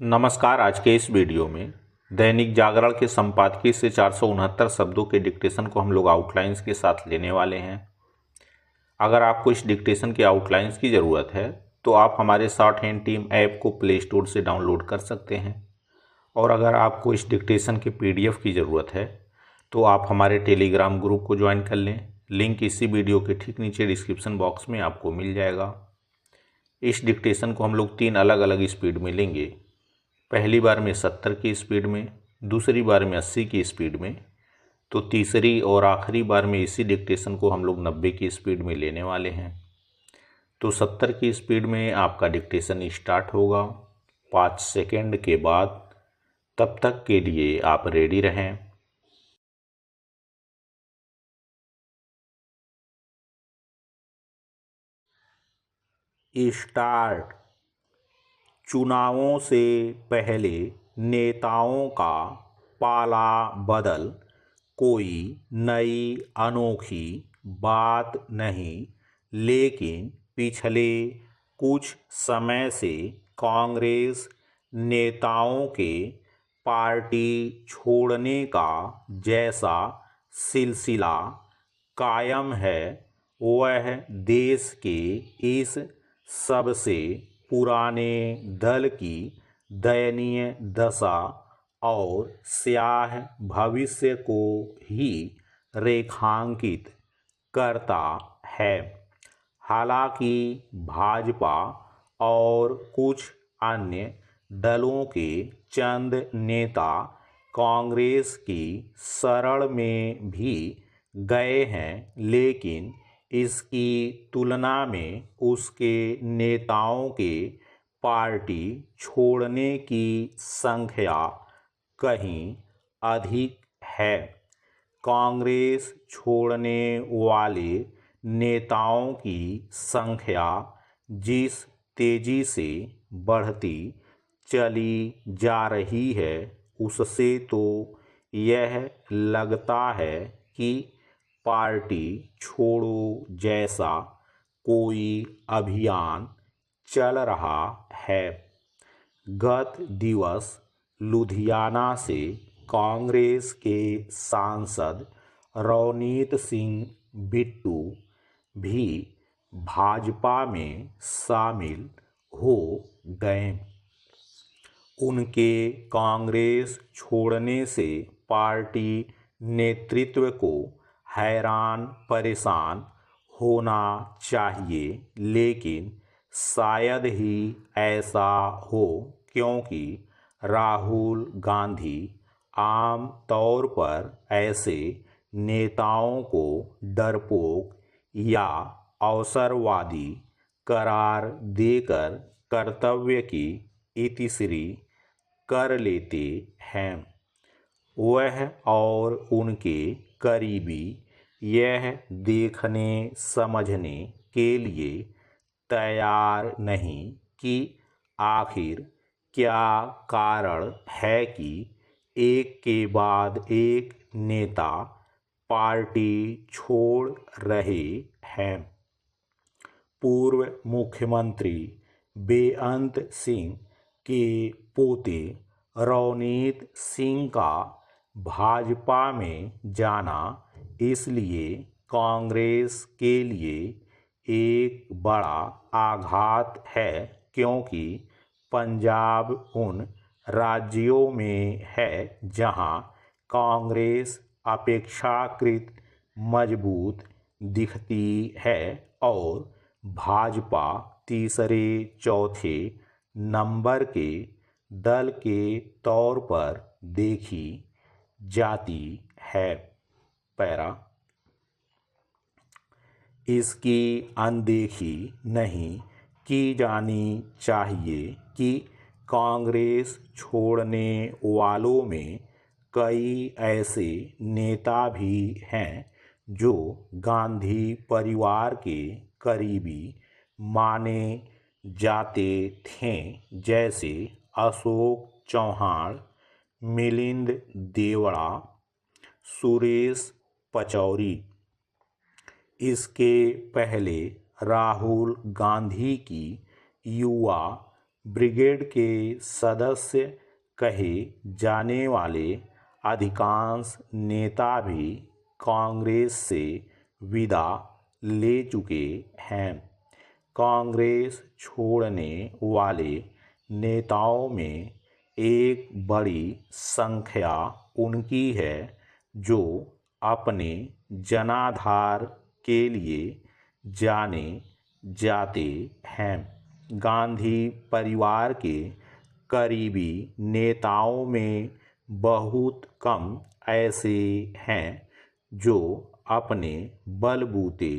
नमस्कार। आज के इस वीडियो में दैनिक जागरण के संपादकीय से 469 शब्दों के डिक्टेशन को हम लोग आउटलाइंस के साथ लेने वाले हैं। अगर आपको इस डिक्टेशन के आउटलाइंस की ज़रूरत है तो आप हमारे शॉर्ट हैंड टीम ऐप को प्ले स्टोर से डाउनलोड कर सकते हैं, और अगर आपको इस डिक्टेशन के PDF की ज़रूरत है तो आप हमारे टेलीग्राम ग्रुप को ज्वाइन कर लें। लिंक इसी वीडियो के ठीक नीचे डिस्क्रिप्शन बॉक्स में आपको मिल जाएगा। इस डिक्टेशन को हम लोग 3 अलग अलग स्पीड में लेंगे। पहली बार में 70 की स्पीड में, दूसरी बार में 80 की स्पीड में, तो तीसरी और आखिरी बार में इसी डिक्टेशन को हम लोग 90 की स्पीड में लेने वाले हैं। तो 70 की स्पीड में आपका डिक्टेशन स्टार्ट होगा 5 सेकेंड के बाद। तब तक के लिए आप रेडी रहें। स्टार्ट। चुनावों से पहले नेताओं का पाला बदल कोई नई अनोखी बात नहीं, लेकिन पिछले कुछ समय से कांग्रेस नेताओं के पार्टी छोड़ने का जैसा सिलसिला कायम है, वह देश के इस सबसे पुराने दल की दयनीय दशा और स्याह भविष्य को ही रेखांकित करता है। हालांकि भाजपा और कुछ अन्य दलों के चंद नेता कांग्रेस की शरण में भी गए हैं, लेकिन इसकी तुलना में उसके नेताओं के पार्टी छोड़ने की संख्या कहीं अधिक है। कांग्रेस छोड़ने वाले नेताओं की संख्या जिस तेजी से बढ़ती चली जा रही है, उससे तो यह लगता है कि पार्टी छोड़ो जैसा कोई अभियान चल रहा है। गत दिवस लुधियाना से कांग्रेस के सांसद रवनीत सिंह बिट्टू भी भाजपा में शामिल हो गए। उनके कांग्रेस छोड़ने से पार्टी नेतृत्व को हैरान परेशान होना चाहिए, लेकिन शायद ही ऐसा हो, क्योंकि राहुल गांधी आम तौर पर ऐसे नेताओं को डरपोक या अवसरवादी करार देकर कर्तव्य की इतिश्री कर लेते हैं। वह और उनके करीबी यह देखने समझने के लिए तैयार नहीं कि आखिर क्या कारण है कि एक के बाद एक नेता पार्टी छोड़ रहे हैं। पूर्व मुख्यमंत्री बेअंत सिंह के पोते रवनीत सिंह का भाजपा में जाना इसलिए कांग्रेस के लिए एक बड़ा आघात है, क्योंकि पंजाब उन राज्यों में है जहां कांग्रेस अपेक्षाकृत मजबूत दिखती है और भाजपा तीसरे चौथे नंबर के दल के तौर पर देखी जाती है। पैरा इसकी अनदेखी नहीं की जानी चाहिए कि कांग्रेस छोड़ने वालों में कई ऐसे नेता भी हैं जो गांधी परिवार के करीबी माने जाते थे, जैसे अशोक चौहान, मिलिंद देवड़ा, सुरेश पचौरी। इसके पहले राहुल गांधी की युवा ब्रिगेड के सदस्य कहे जाने वाले अधिकांश नेता भी कांग्रेस से विदा ले चुके हैं। कांग्रेस छोड़ने वाले नेताओं में एक बड़ी संख्या उनकी है जो अपने जनाधार के लिए जाने जाते हैं। गांधी परिवार के करीबी नेताओं में बहुत कम ऐसे हैं जो अपने बलबूते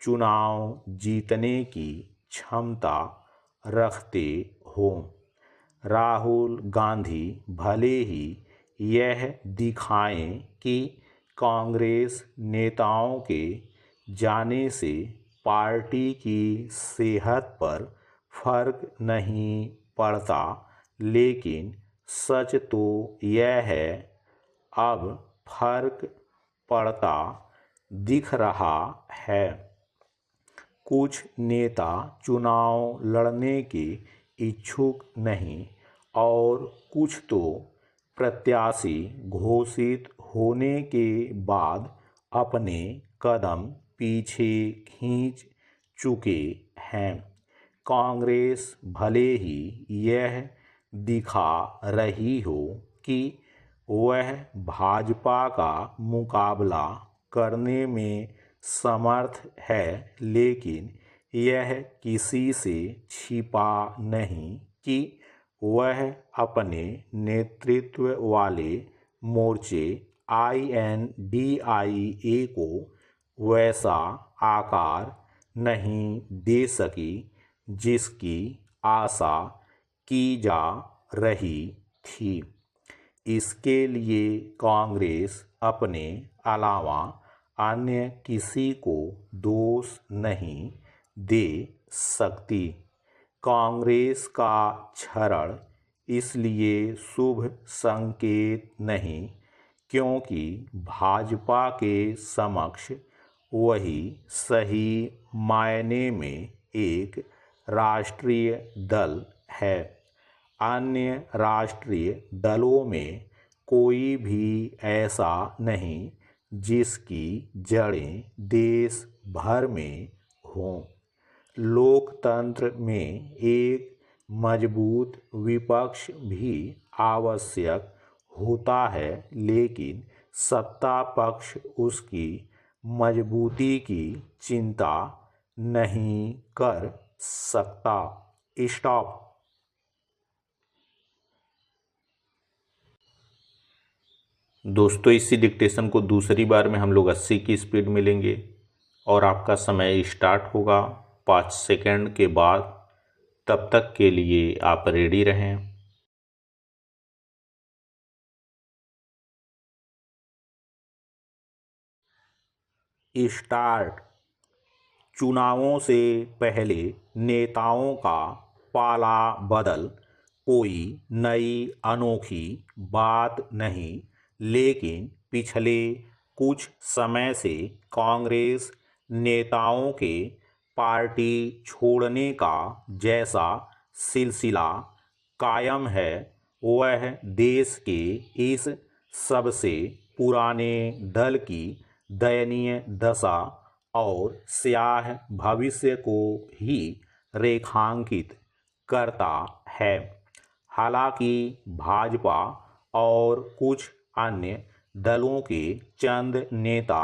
चुनाव जीतने की क्षमता रखते हों। राहुल गांधी भले ही यह दिखाएं कि कांग्रेस नेताओं के जाने से पार्टी की सेहत पर फर्क नहीं पड़ता, लेकिन सच तो यह है अब फर्क पड़ता दिख रहा है। कुछ नेता चुनाव लड़ने के इच्छुक नहीं और कुछ तो प्रत्याशी घोषित होने के बाद अपने कदम पीछे खींच चुके हैं। कांग्रेस भले ही यह दिखा रही हो कि वह भाजपा का मुकाबला करने में समर्थ है, लेकिन यह किसी से छिपा नहीं कि वह अपने नेतृत्व वाले मोर्चे INDIA को वैसा आकार नहीं दे सकी जिसकी आशा की जा रही थी। इसके लिए कांग्रेस अपने अलावा अन्य किसी को दोष नहीं दे सकती। कांग्रेस का क्षरण इसलिए शुभ संकेत नहीं क्योंकि भाजपा के समक्ष वही सही मायने में एक राष्ट्रीय दल है। अन्य राष्ट्रीय दलों में कोई भी ऐसा नहीं जिसकी जड़ें देश भर में हों। लोकतंत्र में एक मजबूत विपक्ष भी आवश्यक होता है, लेकिन सत्ता पक्ष उसकी मजबूती की चिंता नहीं कर सकता। स्टॉप। दोस्तों, इसी डिक्टेशन को दूसरी बार में हम लोग 80 की स्पीड में लेंगे और आपका समय स्टार्ट होगा 5 सेकंड के बाद। तब तक के लिए आप रेडी रहें। स्टार्ट। चुनावों से पहले नेताओं का पाला बदल कोई नई अनोखी बात नहीं, लेकिन पिछले कुछ समय से कांग्रेस नेताओं के पार्टी छोड़ने का जैसा सिलसिला कायम है, वह देश के इस सबसे पुराने दल की दयनीय दशा और स्याह भविष्य को ही रेखांकित करता है। हालांकि भाजपा और कुछ अन्य दलों के चंद नेता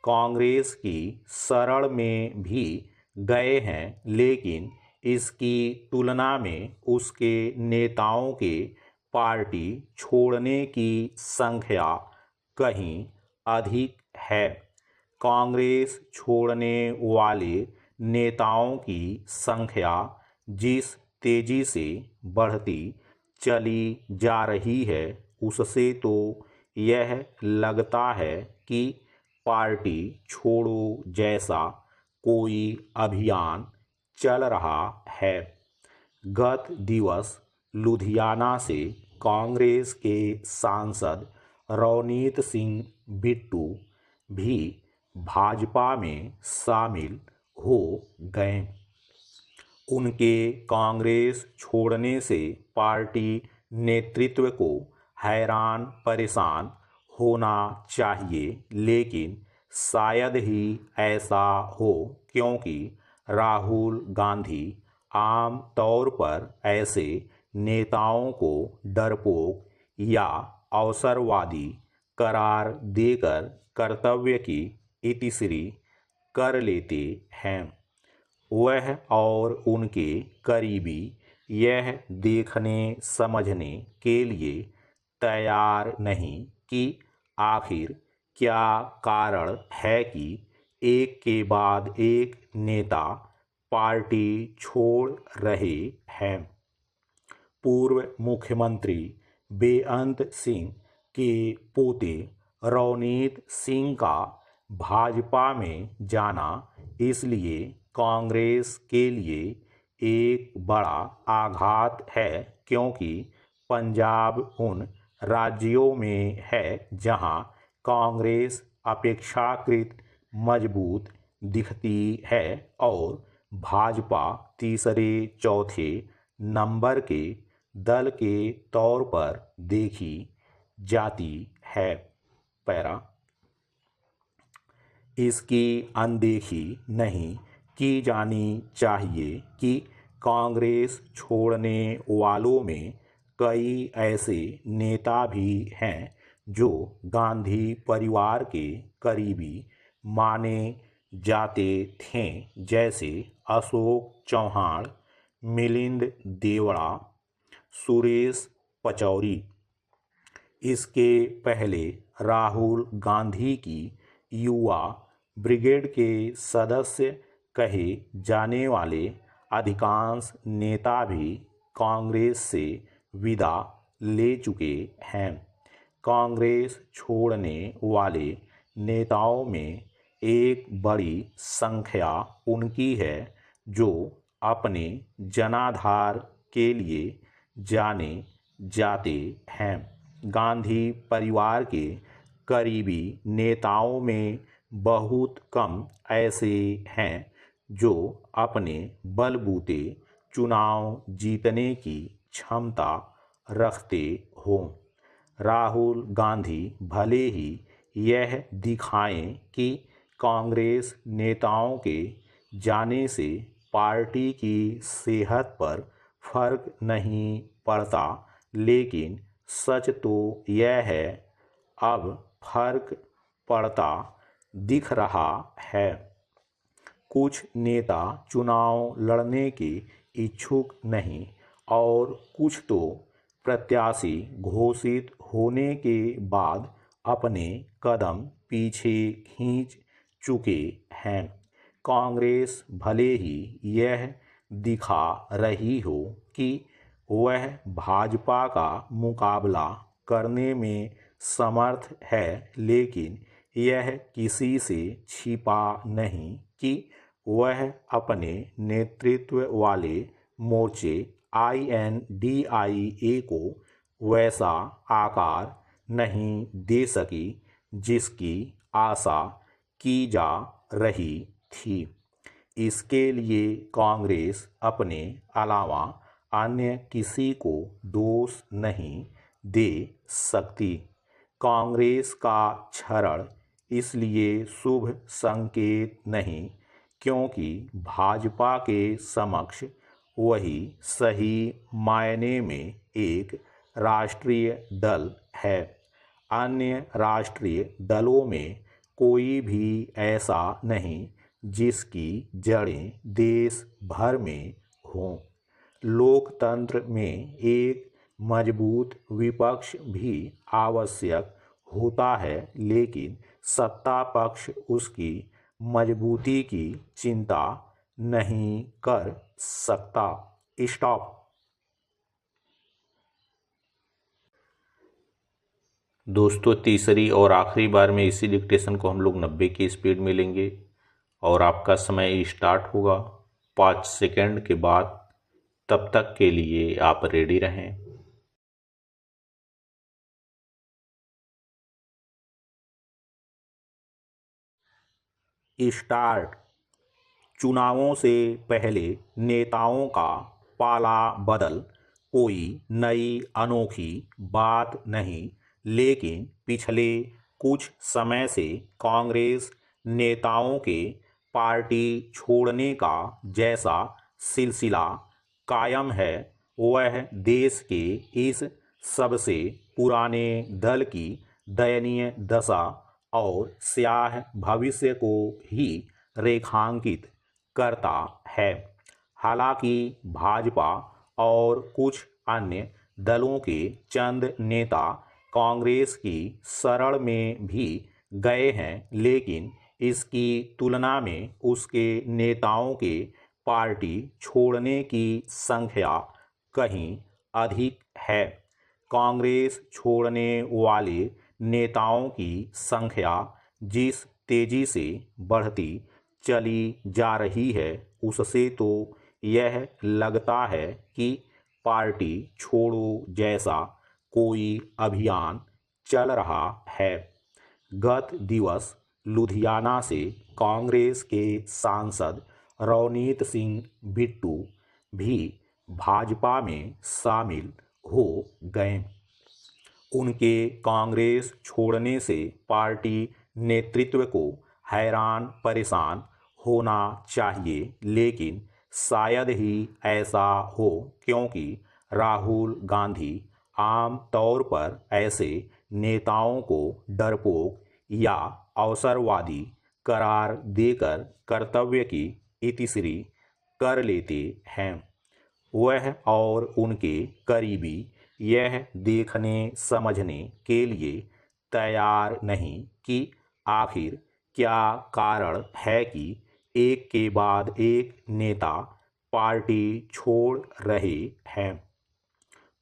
कांग्रेस की शरण में भी गए हैं, लेकिन इसकी तुलना में उसके नेताओं के पार्टी छोड़ने की संख्या कहीं अधिक है। कांग्रेस छोड़ने वाले नेताओं की संख्या जिस तेजी से बढ़ती चली जा रही है, उससे तो यह लगता है कि पार्टी छोड़ो जैसा कोई अभियान चल रहा है। गत दिवस लुधियाना से कांग्रेस के सांसद रवनीत सिंह बिट्टू भी भाजपा में शामिल हो गए। उनके कांग्रेस छोड़ने से पार्टी नेतृत्व को हैरान परेशान होना चाहिए, लेकिन शायद ही ऐसा हो, क्योंकि राहुल गांधी आम तौर पर ऐसे नेताओं को डरपोक या अवसरवादी करार देकर कर्तव्य की इतिश्री कर लेते हैं। वह और उनके करीबी यह देखने समझने के लिए तैयार नहीं कि आखिर क्या कारण है कि एक के बाद एक नेता पार्टी छोड़ रहे हैं। पूर्व मुख्यमंत्री बेअंत सिंह के पोते रवनीत सिंह का भाजपा में जाना इसलिए कांग्रेस के लिए एक बड़ा आघात है, क्योंकि पंजाब उन राज्यों में है जहां कांग्रेस अपेक्षाकृत मजबूत दिखती है और भाजपा तीसरे चौथे नंबर के दल के तौर पर देखी जाती है। पैरा इसकी अनदेखी नहीं की जानी चाहिए कि कांग्रेस छोड़ने वालों में कई ऐसे नेता भी हैं जो गांधी परिवार के करीबी माने जाते थे, जैसे अशोक चौहान, मिलिंद देवड़ा, सुरेश पचौरी। इसके पहले राहुल गांधी की युवा ब्रिगेड के सदस्य कहे जाने वाले अधिकांश नेता भी कांग्रेस से विदा ले चुके हैं। कांग्रेस छोड़ने वाले नेताओं में एक बड़ी संख्या उनकी है जो अपने जनाधार के लिए जाने जाते हैं। गांधी परिवार के करीबी नेताओं में बहुत कम ऐसे हैं जो अपने बलबूते चुनाव जीतने की क्षमता रखते हों। राहुल गांधी भले ही यह दिखाएं कि कांग्रेस नेताओं के जाने से पार्टी की सेहत पर फर्क नहीं पड़ता, लेकिन सच तो यह है अब फर्क पड़ता दिख रहा है। कुछ नेता चुनाव लड़ने के इच्छुक नहीं और कुछ तो प्रत्याशी घोषित होने के बाद अपने कदम पीछे खींच चुके हैं। कांग्रेस भले ही यह दिखा रही हो कि वह भाजपा का मुकाबला करने में समर्थ है, लेकिन यह किसी से छिपा नहीं कि वह अपने नेतृत्व वाले मोर्चे INDIA को वैसा आकार नहीं दे सकी जिसकी आशा की जा रही थी। इसके लिए कांग्रेस अपने अलावा अन्य किसी को दोष नहीं दे सकती। कांग्रेस का क्षरण इसलिए शुभ संकेत नहीं क्योंकि भाजपा के समक्ष वही सही मायने में एक राष्ट्रीय दल है। अन्य राष्ट्रीय दलों में कोई भी ऐसा नहीं जिसकी जड़ें देश भर में हों। लोकतंत्र में एक मजबूत विपक्ष भी आवश्यक होता है, लेकिन सत्ता पक्ष उसकी मजबूती की चिंता नहीं कर सकता। स्टॉप। दोस्तों, तीसरी और आखिरी बार में इसी डिक्टेशन को हम लोग 90 की स्पीड में लेंगे और आपका समय स्टार्ट होगा 5 सेकंड के बाद। तब तक के लिए आप रेडी रहें। स्टार्ट। चुनावों से पहले नेताओं का पाला बदल कोई नई अनोखी बात नहीं, लेकिन पिछले कुछ समय से कांग्रेस नेताओं के पार्टी छोड़ने का जैसा सिलसिला कायम है, वह देश के इस सबसे पुराने दल की दयनीय दशा और स्याह भविष्य को ही रेखांकित करता है। हालांकि भाजपा और कुछ अन्य दलों के चंद नेता कांग्रेस की शरण में भी गए हैं, लेकिन इसकी तुलना में उसके नेताओं के पार्टी छोड़ने की संख्या कहीं अधिक है। कांग्रेस छोड़ने वाले नेताओं की संख्या जिस तेजी से बढ़ती चली जा रही है, उससे तो यह लगता है कि पार्टी छोड़ो जैसा कोई अभियान चल रहा है। गत दिवस लुधियाना से कांग्रेस के सांसद रवनीत सिंह बिट्टू भी भाजपा में शामिल हो गए। उनके कांग्रेस छोड़ने से पार्टी नेतृत्व को हैरान परेशान होना चाहिए, लेकिन शायद ही ऐसा हो, क्योंकि राहुल गांधी आम तौर पर ऐसे नेताओं को डरपोक या अवसरवादी करार देकर कर्तव्य की इतिश्री कर लेते हैं। वह और उनके करीबी यह देखने समझने के लिए तैयार नहीं कि आखिर क्या कारण है कि एक के बाद एक नेता पार्टी छोड़ रहे हैं।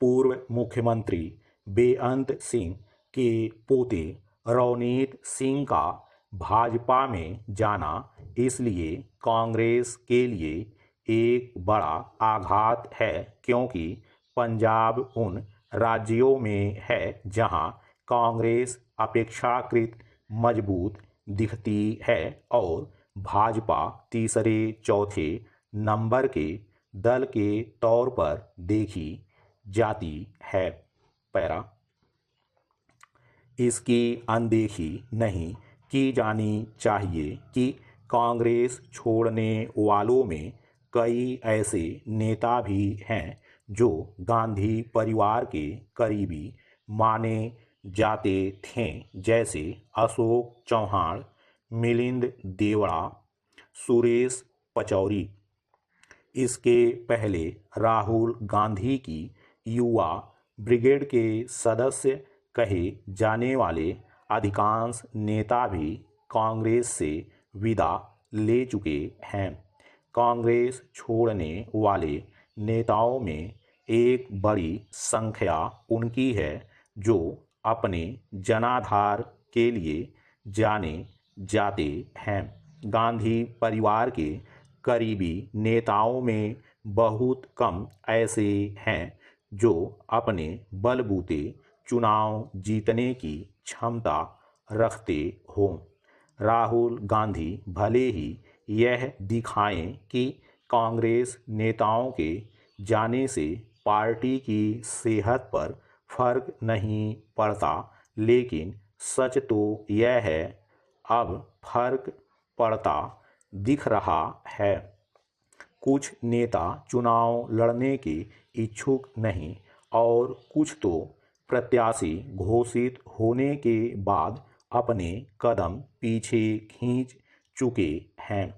पूर्व मुख्यमंत्री बेअंत सिंह के पोते रवनीत सिंह का भाजपा में जाना इसलिए कांग्रेस के लिए एक बड़ा आघात है, क्योंकि पंजाब उन राज्यों में है जहां कांग्रेस अपेक्षाकृत मजबूत दिखती है और भाजपा तीसरे चौथे नंबर के दल के तौर पर देखी जाती है। पैरा इसकी अनदेखी नहीं की जानी चाहिए कि कांग्रेस छोड़ने वालों में कई ऐसे नेता भी हैं जो गांधी परिवार के करीबी माने जाते थे, जैसे अशोक चौहान, मिलिंद देवड़ा, सुरेश पचौरी। इसके पहले राहुल गांधी की युवा ब्रिगेड के सदस्य कहे जाने वाले अधिकांश नेता भी कांग्रेस से विदा ले चुके हैं। कांग्रेस छोड़ने वाले नेताओं में एक बड़ी संख्या उनकी है जो अपने जनाधार के लिए जाने जाते हैं। गांधी परिवार के करीबी नेताओं में बहुत कम ऐसे हैं जो अपने बलबूते चुनाव जीतने की क्षमता रखते हों। राहुल गांधी भले ही यह दिखाएं कि कांग्रेस नेताओं के जाने से पार्टी की सेहत पर फर्क नहीं पड़ता, लेकिन सच तो यह है अब फर्क पड़ता दिख रहा है। कुछ नेता चुनाव लड़ने के इच्छुक नहीं और कुछ तो प्रत्याशी घोषित होने के बाद अपने कदम पीछे खींच चुके हैं।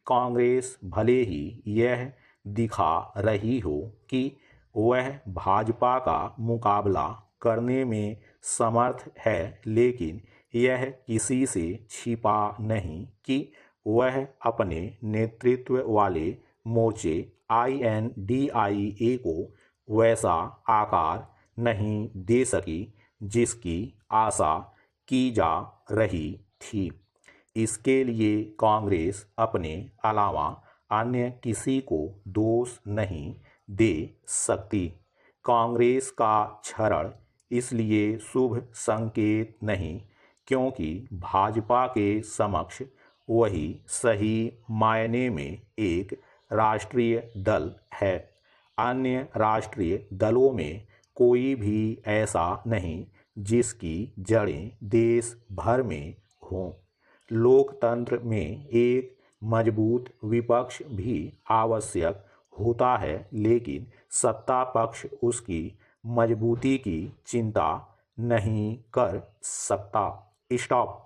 कांग्रेस भले ही यह दिखा रही हो कि वह भाजपा का मुकाबला करने में समर्थ है, लेकिन यह किसी से छिपा नहीं कि वह अपने नेतृत्व वाले मोर्चे INDIA को वैसा आकार नहीं दे सकी जिसकी आशा की जा रही थी। इसके लिए कांग्रेस अपने अलावा अन्य किसी को दोष नहीं दे सकती। कांग्रेस का क्षरण इसलिए शुभ संकेत नहीं क्योंकि भाजपा के समक्ष वही सही मायने में एक राष्ट्रीय दल है। अन्य राष्ट्रीय दलों में कोई भी ऐसा नहीं जिसकी जड़ें देश भर में हों। लोकतंत्र में एक मजबूत विपक्ष भी आवश्यक होता है, लेकिन सत्ता पक्ष उसकी मजबूती की चिंता नहीं कर सकता। स्टॉप।